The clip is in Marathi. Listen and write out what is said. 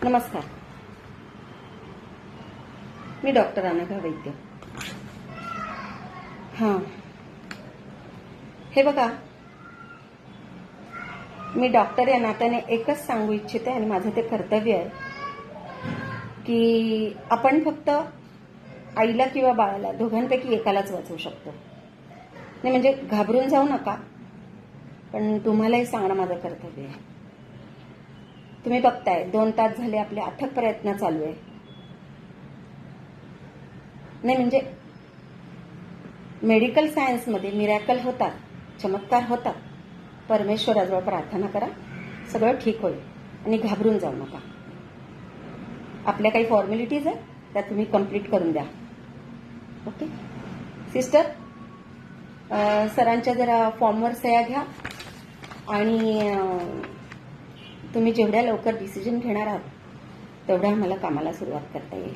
नमस्कार. मी डॉक्टर अनघा वैद्य. हां, हे बघा, मी डॉक्टर या नात्याने एकच सांगू इच्छिते आणि माझं ते कर्तव्य आहे की आपण फक्त आईला किंवा बाळाला दोघांपैकी एकालाच वाचवू शकतो. नाही म्हणजे घाबरून जाऊ नका, पण तुम्हालाही सांगणं माझं कर्तव्य आहे. तुम्ही बघताय 2 तास झाले आपले अथक प्रयत्न चालू आहे. नाही म्हणजे मेडिकल सायन्समध्ये मिरॅकल होतात, चमत्कार होतात. परमेश्वराजवळ प्रार्थना करा, सगळं ठीक होईल आणि घाबरून जाऊ नका. आपल्या काही फॉर्मॅलिटीज आहेत त्या तुम्ही कंप्लीट करून द्या. ओके सिस्टर, सरांच्या जरा फॉर्मवर सह्या घ्या आणि तुम्ही जेवढ्या लवकर डिसिजन घेणार आहात तेवढ्या आम्हाला कामाला सुरुवात करता येईल.